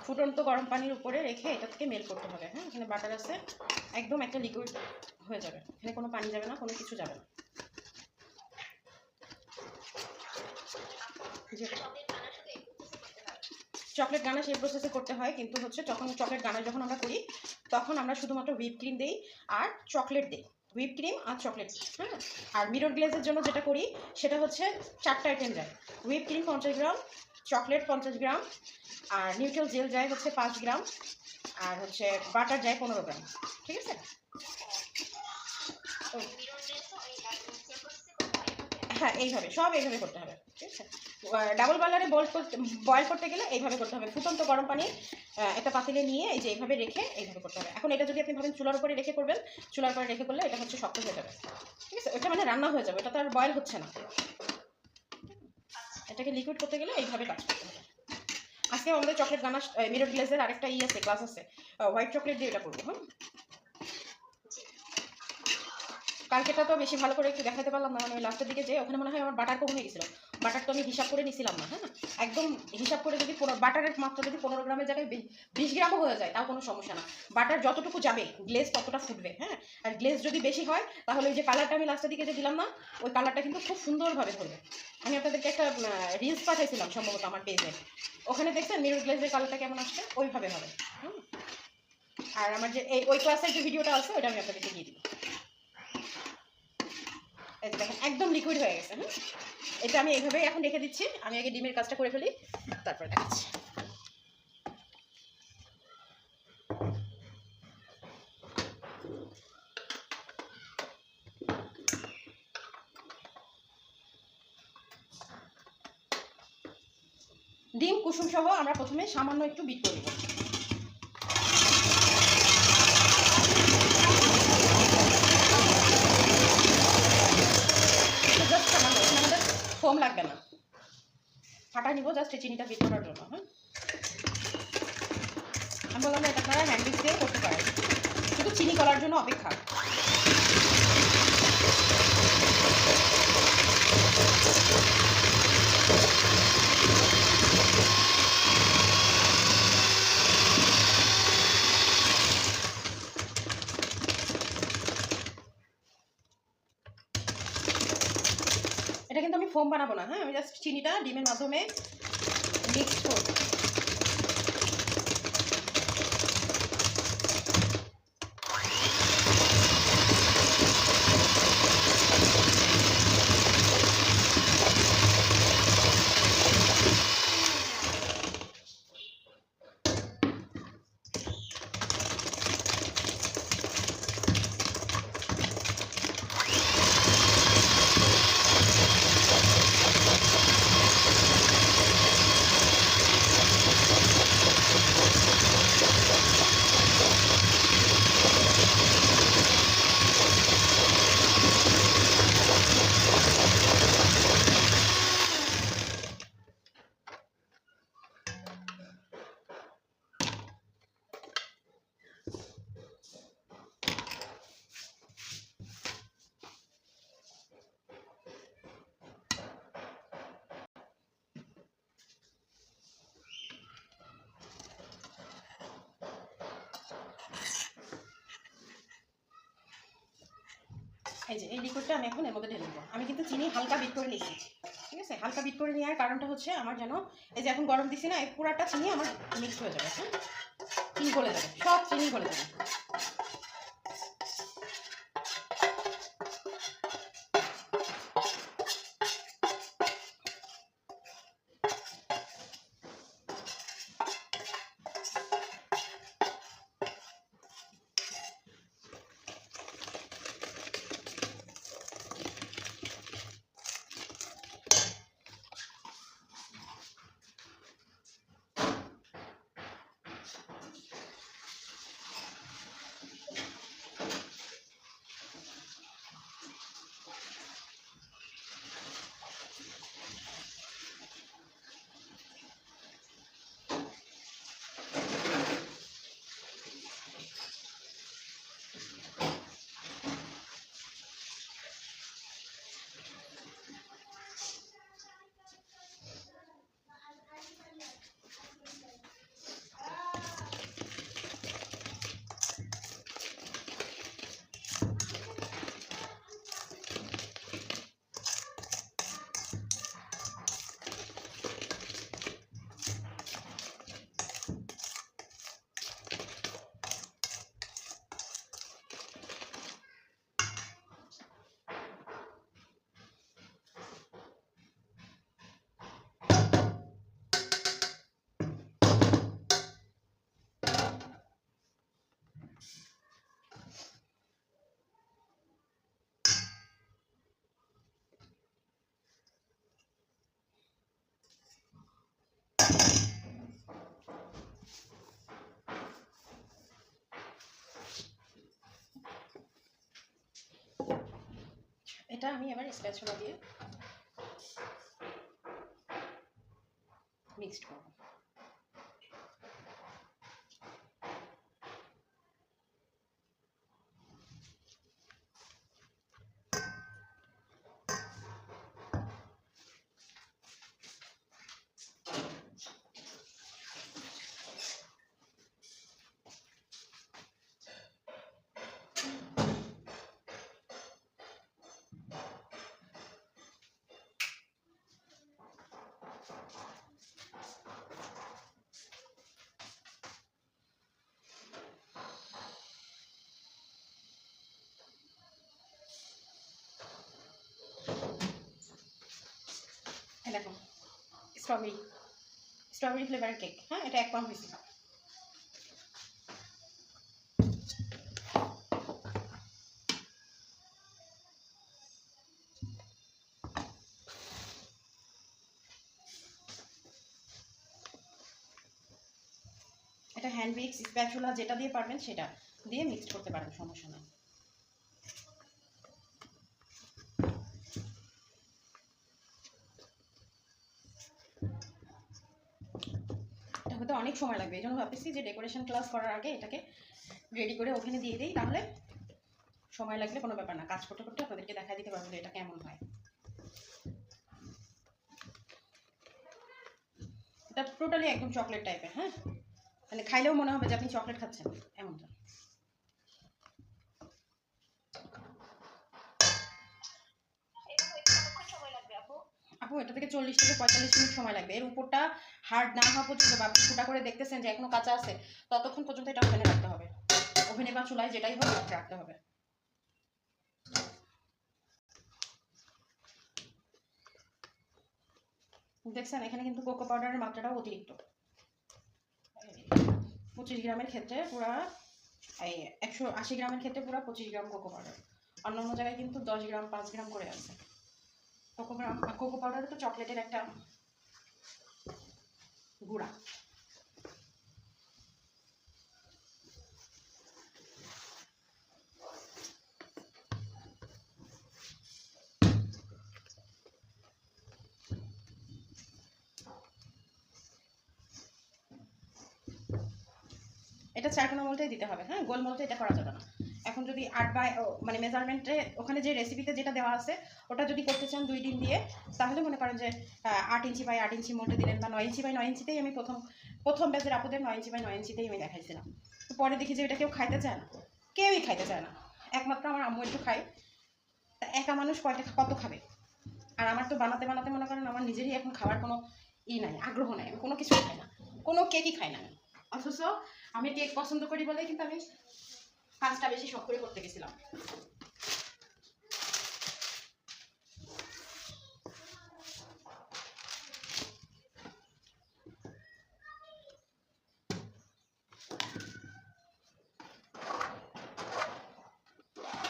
ফুটন্ত গরম পানির উপরে রেখে এটা থেকে মেল্ট করতে হবে। হ্যাঁ, এখানে বাটার আছে, একদম একটা লিকুইড হয়ে যাবে, এখানে কোনো পানি যাবে না, কোনো কিছু যাবে না। চকলেট গানাশ এই প্রসেসে করতে হয়, কিন্তু হচ্ছে যখন চকলেট গানাশ যখন আমরা করি তখন আমরা শুধুমাত্র হুইপ ক্রিম দিই আর চকলেট দিই, হুইপ ক্রিম আর চকলেট। হ্যাঁ, আর মিরর গ্লেজের জন্য যেটা করি সেটা হচ্ছে 4টা আইটেম যায়। হুইপ ক্রিম 50 গ্রাম, চকলেট 50 গ্রাম, আর নিউট্রাল জেল যায় হচ্ছে 5 গ্রাম, আর হচ্ছে বাটার যায় 15 গ্রাম। ঠিক আছে? হ্যাঁ, এইভাবে সব এইভাবে করতে হবে। ঠিক আছে? ডাবল বয়লারে বয়েল করতে গেলে এইভাবে করতে হবে। ফুটন্ত গরম পানি একটা পাতিলে নিয়ে এই যে এইভাবে রেখে এইভাবে করতে হবে। এখন এটা যদি আপনি ভাবেন চুলার উপরে রেখে করবেন, চুলার উপরে রেখে করলে এটা হচ্ছে শক্ত হয়ে যাবে। ঠিক আছে? ওটা মানে রান্না হয়ে যাবে, এটা তো আর বয়েল হচ্ছে না। এটাকে লিকুইড করতে গেলে এইভাবে কাজ করতে হবে। আজকে আমাদের চকলেট গানাশ মিরর গ্লেজের আরেকটা আছে, ক্লাস আছে, হোয়াইট চকলেট দিয়ে এটা করবো। হ্যাঁ, কালকেটা তো বেশি ভালো করে একটু দেখাতে পারলাম না, মানে লাস্টের দিকে যে ওখানে মনে হয় আমার বাটার কম হয়ে গেছিলো। বাটার তো আমি হিসাব করে নিছিলাম না। হ্যাঁ, একদম হিসাব করে যদি বাটারের মাত্রা যদি 15 গ্রামের জায়গায় 20 গ্রামও হয়ে যায় তাও কোনো সমস্যা না। বাটার যতটুকু যাবে গ্লেজ ততটা ফুটবে। হ্যাঁ, আর গ্লেজ যদি বেশি হয় তাহলে ওই যে কালারটা আমি লাস্টের দিকে যে দিলাম না, ওই কালারটা কিন্তু খুব সুন্দরভাবে ধরবে। আমি আপনাদেরকে একটা রিলস পাঠাইছিলাম সম্ভবত আমার পেজে, ওখানে দেখছেন মিরর গ্লেজের কালারটা কেমন আসছে, ওইভাবে হবে। হুম, আর আমার যে ওই ক্লাসের যে ভিডিওটা আছে ওইটা আমি আপনাদেরকে দিয়ে দিব। এই যে দেখেন একদম লিকুইড হয়ে গেছে। হ্যাঁ, এটা আমি এইভাবেই এখন রেখে দিচ্ছি। আমি আগে ডিমের কাজটা করে ফেলি, তারপরে দেখাচ্ছি। ডিম কুসুম সহ আমরা প্রথমে সামান্য একটু বিট করে নেব। জাস্ট সামান্য, আমাদের ফোম লাগবে না, ফাটা নিব জাস্ট চিনিটা বিট করার জন্য। হ্যাঁ, আমি বললাম না এটা আপনারা হ্যান্ড মিক্স দিয়ে করতে পারেন, শুধু চিনি করার জন্য অপেক্ষা। এটা কিন্তু আমি ফোম বানাবো না। হ্যাঁ, আমি জাস্ট চিনিটা ডিমের মাধ্যমে মিক্স করব। এই যে এই লিকুইডটা আমি এখন এর মধ্যে ঢেলে দেবো। আমি কিন্তু চিনি হালকা বিট করে নিচ্ছি। ঠিক আছে, হালকা বিট করে নেওয়ার কারণটা হচ্ছে আমার যেন এই যে এখন গরম দিছি না, এই পুরাটা চিনি আমার মিক্স হয়ে যাবে। হ্যাঁ, চিনি গলে যাবে, সব চিনি গলে যাবে। এটা আমি এবার স্প্যাচুলা দিয়ে মিক্সড করব। দেখো স্ট্রবেরি ফ্লেভারের কেক, হ্যাঁ, এটা 1 পাউন্ড হয়েছে। এটা হ্যান্ড উইক্স স্প্যাচুলা যেটা দিয়ে পারবেন সেটা দিয়ে মিক্সড করতে পারেন, সমস্যা নেই। এটা হতে অনেক সময় লাগবে, এই জন্য ভাবতেছি যে ডেকোরেশন ক্লাস করার আগে এটাকে রেডি করে ওখানে দিয়ে দিই, তাহলে সময় লাগলে কোনো ব্যাপার না, কাজ করতে করতে আপনাদেরকে দেখা দিতে পারবো যে এটা কেমন হয়। এটা টোটালি একদম চকলেট টাইপের, হ্যাঁ, মানে খাইলেও মনে হবে যে আপনি চকলেট খাচ্ছেন এমনটা। আপু এটা থেকে 40 থেকে 45 মিনিট সময় লাগবে। এর উপরটা হার্ড না হওয়া পর্যন্ত বা ফুটা করে দেখতেছেন যে এখনো কাঁচা আছে, ততক্ষণ পর্যন্ত এটা ওভেনে রাখতে হবে, ওভেনে বা চুলায় যেটাই হোক রাখতে হবে। দেখছেন এখানে কিন্তু কোকো পাউডারের মাত্রাটাও অতিরিক্ত। 25 গ্রামের ক্ষেত্রে পুরা, এই 180 গ্রামের ক্ষেত্রে পুরা 25 গ্রাম কোকো পাউডার। অন্য অন্য জায়গায় কিন্তু 10 গ্রাম 5 গ্রাম করে আছে। কোকো পাউডার তো চকলেটের একটা গুঁড়া। এটা 4 কোনা মলটাই দিতে হবে, হ্যাঁ, গোল মলটা এটা করা যাবে না। এখন যদি 8 বাই মানে মেজারমেন্টে ওখানে যে রেসিপিতে যেটা দেওয়া আছে ওটা যদি করতে চান 2 ডিম দিয়ে, তাহলে মনে করেন যে 8 ইঞ্চি বাই 8 ইঞ্চি মোল্টে দিলেন, বা 9 ইঞ্চি বাই 9 ইঞ্চিতেই আমি প্রথম ব্যাচের আপুদের 9 ইঞ্চি বাই 9 ইঞ্চিতেই আমি দেখাইছিলাম। তো পরে দেখি যে এটা কেউ খাইতে চায় না, কেউই খাইতে চায় না, একমাত্র আমার আম্মু একটু খায়। তা একা মানুষ কত খাবে? আর আমার তো বানাতে বানাতে মনে করেন আমার নিজেরই এখন খাওয়ার কোনো নাই, আগ্রহ নাই, আমি কোনো কিছুই খাই না, কোনো কেকই খাই না আমি। অথচ আমি কেক পছন্দ করি বলেই কিন্তু আমি কাজটা বেশি শখ করে করতে গেছিলাম।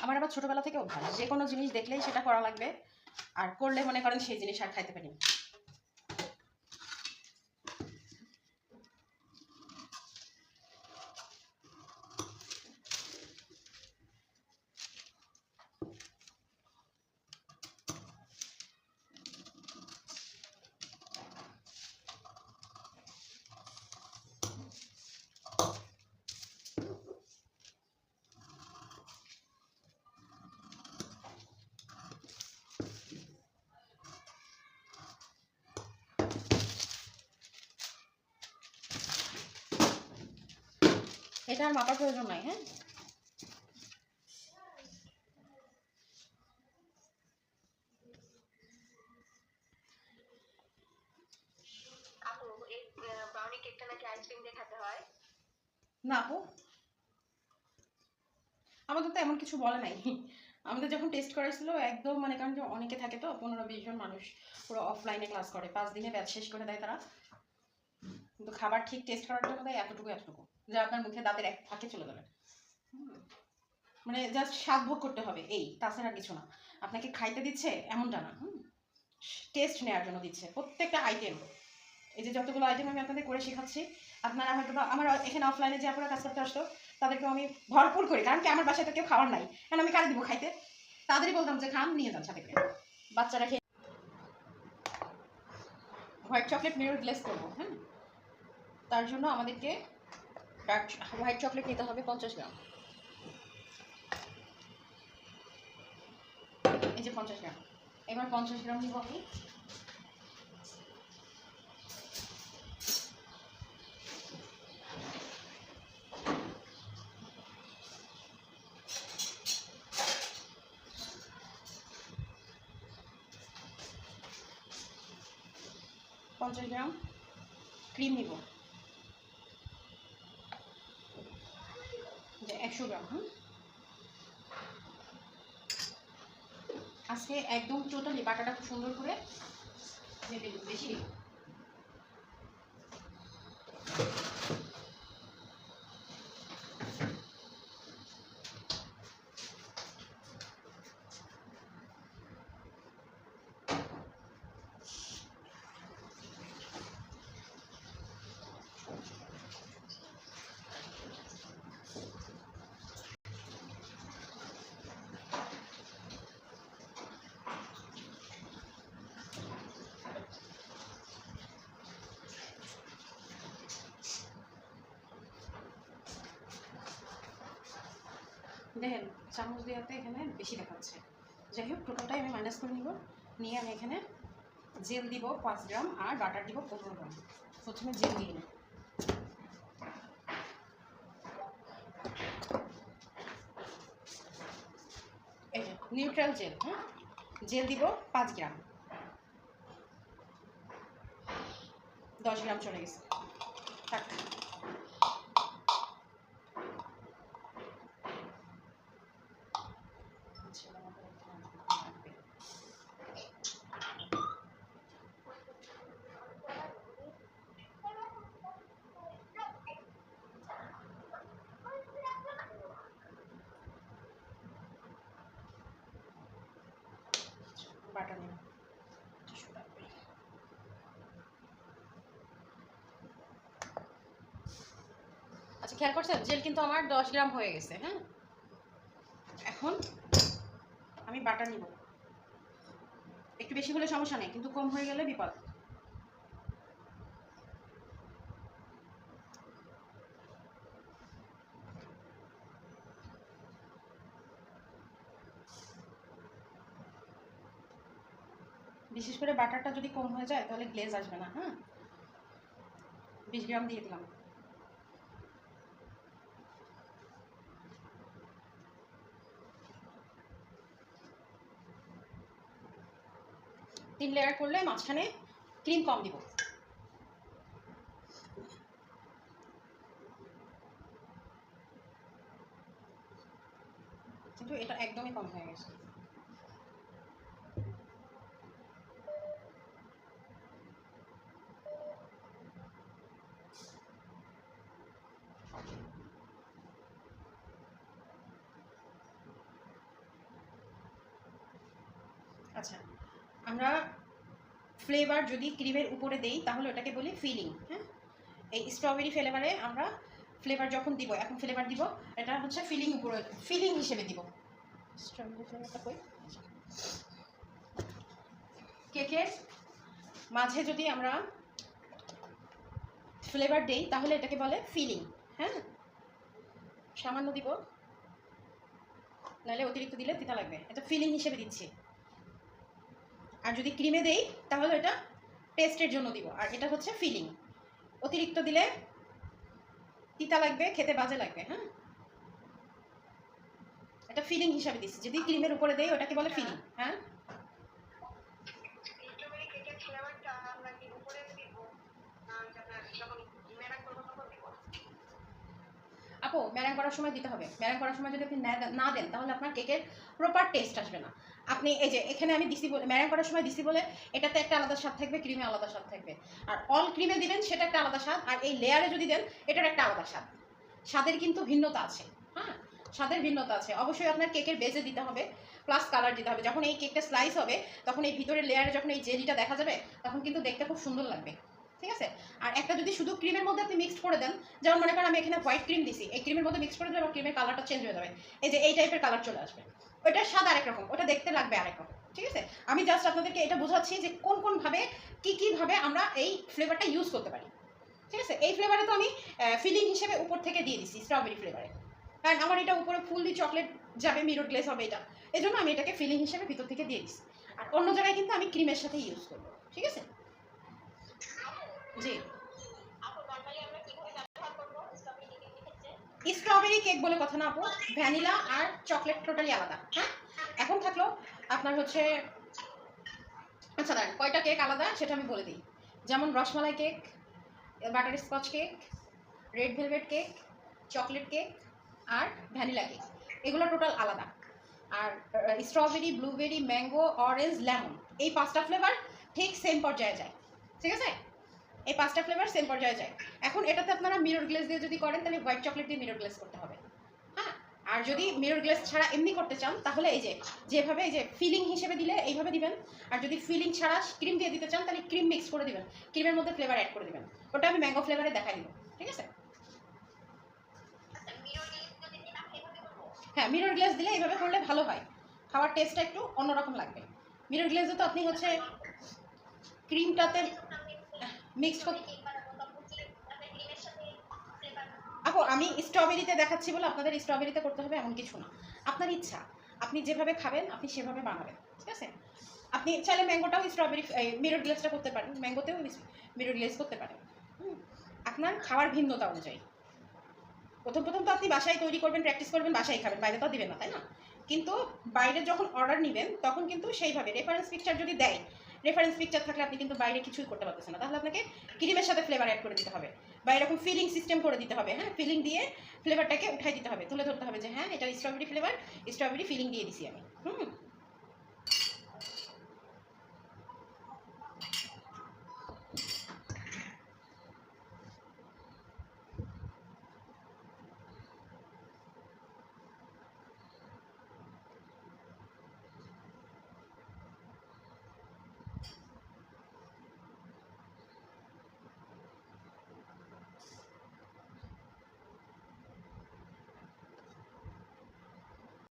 আমার আবার ছোটবেলা থেকে অভ্যাস, যে কোনো জিনিস দেখলেই সেটা করা লাগবে, আর করলে মনে করেন সেই জিনিস আর খাইতে পারি না। এটা আর মাপার প্রয়োজন নাই, হ্যাঁ। না আপু, আমাদের তো এমন কিছু বলে নাই। আমাদের যখন টেস্ট করাইছিল একদম মনে করেন যে অনেকে থাকে তো 15-20 জন মানুষ, পুরো অফলাইনে ক্লাস করে, 5 দিনে ব্যাচ শেষ করে দেয় তারা। কিন্তু খাবার ঠিক টেস্ট করার জন্য দেয় এতটুকু যে আপনার মুখে দাঁতের এক ফাঁকে চলে যাবে, মানে জাস্ট স্বাদ ভোগ করতে হবে, এই, তাছাড়া কিছু না। আপনাকে খাইতে দিচ্ছে এমনটা না, টেস্ট নেওয়ার জন্য দিচ্ছে প্রত্যেকটা আইটেম। এই যে যতগুলো আইটেম আমি আপনাদের করে শেখাচ্ছি, আপনারা হয়তো বা আমার এখানে অফলাইনে যে আপনারা কাজ করতে আসতো তাদেরকেও আমি ভরপুর করি, কারণ কি আমার বাসায় তো কেউ খাওয়ার নাই, কারণ আমি কারে দিব খাইতে? তাদেরই বলতাম যে খান, নিয়ে যান সাথে করে, বাচ্চারা খেয়ে। হোয়াইট চকলেট মিরর গ্লেজ করবো, হ্যাঁ, তার জন্য আমাদেরকে ডার্ক হোয়াইট চকলেট নিতে হবে 50 গ্রাম। এই যে 50 গ্রাম। এবার 50 গ্রাম নিব আমি ক্রিম নিব, যে 100 গ্রাম। হ্যাঁ, আজকে একদম টোটালি বাটাটা খুব সুন্দর করে ভেজে দেব, বেশি দিব। দেখেন চামচ দেওয়াতে এখানে বেশি দেখাচ্ছে, যাই হোক টোটালটাই আমি মাইনাস করে নিব। নিয়ে আমি এখানে জেল দিব 5 গ্রাম আর বাটার দিব 15 গ্রাম। প্রথমে জেল দিয়ে নিই, এই যে নিউট্রাল জেল। হ্যাঁ, জেল দিব 5 গ্রাম, 10 গ্রাম চলে গেছে, থাক। বাটা নিন, আচ্ছা খেয়াল করছেন জেল কিন্তু আমার 10 গ্রাম হয়ে গেছে। হ্যাঁ, এখন আমি বাটার নিব, একটু বেশি হলে সমস্যা নেই, কিন্তু কম হয়ে গেলে বিপদ। বিশেষ করে বাটারটা যদি কম হয়ে যায় তাহলে গ্লেজ আসবে না। হ্যাঁ, 20 গ্রাম দিয়ে দিলাম। তিন লেয়ার করলে মাঝখানে ক্রিম কম দিব, কিন্তু এটা একদমই কম হয়ে গেছে। আচ্ছা, আমরা ফ্লেভার যদি ক্রিমের উপরে দেই তাহলে ওটাকে বলি ফিলিং। হ্যাঁ, এই স্ট্রবেরি ফ্লেভারে আমরা ফ্লেভার যখন দিব, এখন ফ্লেভার দিব, এটা হচ্ছে ফিলিং উপরে, ফিলিং হিসেবে দিব। স্ট্রবেরি ফ্লেভারটা কই? কেকের মাঝে যদি আমরা ফ্লেভার দেই তাহলে এটাকে বলে ফিলিং। হ্যাঁ, সামান্য দিব, নাহলে অতিরিক্ত দিলে তিতা লাগবে, এটা ফিলিং হিসেবে দিচ্ছি। আর যদি ক্রিমে দেই তাহলে এটা টেস্টের জন্য দিব, আর এটা হচ্ছে ফিলিং। অতিরিক্ত দিলে তিতা লাগবে, খেতে বাজে লাগবে। হ্যাঁ, এটা ফিলিং হিসাবে দিচ্ছি, যদি ক্রিমের উপরে দেই ওটাকে বলে ফিলিং। হ্যাঁ, আপু ম্যারাং করার সময় দিতে হবে। ম্যারাং করার সময় যদি আপনি না দেন তাহলে আপনার কেকের প্রপার টেস্ট আসবে না। আপনি এই যে এখানে আমি দিছি বলে, ম্যারাং করার সময় দিছি বলে এটাতে একটা আলাদা স্বাদ থাকবে, ক্রিমে আলাদা স্বাদ থাকবে। আর অল ক্রিমে দিবেন সেটা একটা আলাদা স্বাদ, আর এই লেয়ারে যদি দেন এটার একটা আলাদা স্বাদ। স্বাদের কিন্তু ভিন্নতা আছে। হ্যাঁ, স্বাদের ভিন্নতা আছে। অবশ্যই আপনার কেকের বেজে দিতে হবে, প্লাস কালার দিতে হবে। যখন এই কেকটা স্লাইস হবে তখন এই ভিতরের লেয়ারে যখন এই জেলিটা দেখা যাবে তখন কিন্তু দেখতে খুব সুন্দর লাগবে। ঠিক আছে, আর একটা যদি শুধু ক্রিমের মধ্যে আপনি মিক্সড করে দেন, যেমন মনে করেন আমি এখানে হোয়াইট ক্রিম দিছি, এই ক্রিমের মধ্যে মিক্স করে দিলে আমার ক্রিমের কালারটা চেঞ্জ হয়ে যাবে, এই যে এই টাইপের কালার চলে আসবে। ওটা স্বাদ আরেক রকম, ওটা দেখতে লাগবে আরেক রকম, ঠিক আছে? আমি জাস্ট আপনাদেরকে এটা বোঝাচ্ছি যে কোন ভাবে কিভাবে আমরা এই ফ্লেভারটা ইউজ করতে পারি, ঠিক আছে? এই ফ্লেভারে তো আমি ফিলিং হিসেবে উপর থেকে দিয়ে দিচ্ছি স্ট্রবেরি ফ্লেভারে, কারণ আমার এটা উপরে ফুললি চকলেট যাবে, মিরর গ্লেজ হবে এটা, এই জন্য আমি এটাকে ফিলিং হিসেবে ভিতর থেকে দিয়ে দিচ্ছি। আর অন্য জায়গায় কিন্তু আমি ক্রিমের সাথে ইউজ করবো, ঠিক আছে? জি, স্ট্রবেরি কেক বলে কথা না আপু, ভ্যানিলা আর চকলেট টোটালি আলাদা। হ্যাঁ, এখন থাকলো আপনার হচ্ছে, আচ্ছা দাঁড়ান, কয়টা কেক আলাদা সেটা আমি বলে দিই। যেমন rasmalai cake, butterscotch cake, red velvet cake, chocolate cake আর ভ্যানিলা কেক, এগুলো টোটাল আলাদা। আর strawberry, blueberry, mango, orange, lemon, এই 5টা ফ্লেভার ঠিক সেম পর্যায়ে যায়, ঠিক আছে? এই 5টা ফ্লেভার সেম পর্যায়ে যায়। এখন এটাতে আপনারা মিরর গ্লেজ দিয়ে যদি করেন তাহলে হোয়াইট চকলেট দিয়ে মিরর গ্লেজ করতে হবে। হ্যাঁ, আর যদি মিরর গ্লেজ ছাড়া এমনি করতে চান তাহলে এই যে যেভাবে এই যে ফিলিং হিসেবে দিলে এইভাবে দিবেন, আর যদি ফিলিং ছাড়া ক্রিম দিয়ে দিতে চান তাহলে ক্রিম মিক্স করে দিবেন, ক্রিমের মধ্যে ফ্লেভার অ্যাড করে দিবেন। ওটা আমি ম্যাঙ্গো ফ্লেভারে দেখাই দিব, ঠিক আছে? হ্যাঁ, মিরর গ্লেজ দিলে এইভাবে করলে ভালো হয়, খাওয়ার টেস্টটা একটু অন্যরকম লাগবে। মিরর গ্লেজে তো আপনি হচ্ছে ক্রিমটাতে মিক্স করতে, আপু আমি স্ট্রবেরিতে দেখাচ্ছি বলে আপনাদের স্ট্রবেরিতে করতে হবে এমন কিছু না, আপনার ইচ্ছা, আপনি যেভাবে খাবেন আপনি সেভাবে বানাবেন, ঠিক আছে? আপনি চাইলে ম্যাঙ্গোটাও স্ট্রবেরি মিরর গ্লেজটা করতে পারেন, ম্যাঙ্গোতেও মিরর গ্লেজ করতে পারেন, আপনার খাওয়ার ভিন্নতা অনুযায়ী। প্রথম তো আপনি বাসায় তৈরি করবেন, প্র্যাকটিস করবেন, বাসায় খাবেন, বাইরে তো দিবেন না, তাই না? কিন্তু বাইরে যখন অর্ডার নেবেন তখন কিন্তু সেইভাবে রেফারেন্স পিকচার যদি দেয়, রেফারেন্স পিকচার থাকলে আপনি কিন্তু বাইরে কিছুই করতে পারতেছেন না, তাহলে আপনাকে ক্রিমের সাথে ফ্লেভার অ্যাড করে দিতে হবে বা এরকম ফিলিং সিস্টেম করে দিতে হবে। হ্যাঁ, ফিলিং দিয়ে ফ্লেভারটাকে উঠাই দিতে হবে, তুলে ধরতে হবে যে হ্যাঁ এটা স্ট্রবেরি ফ্লেভার, স্ট্রবেরি ফিলিং দিয়ে দিছি আমি।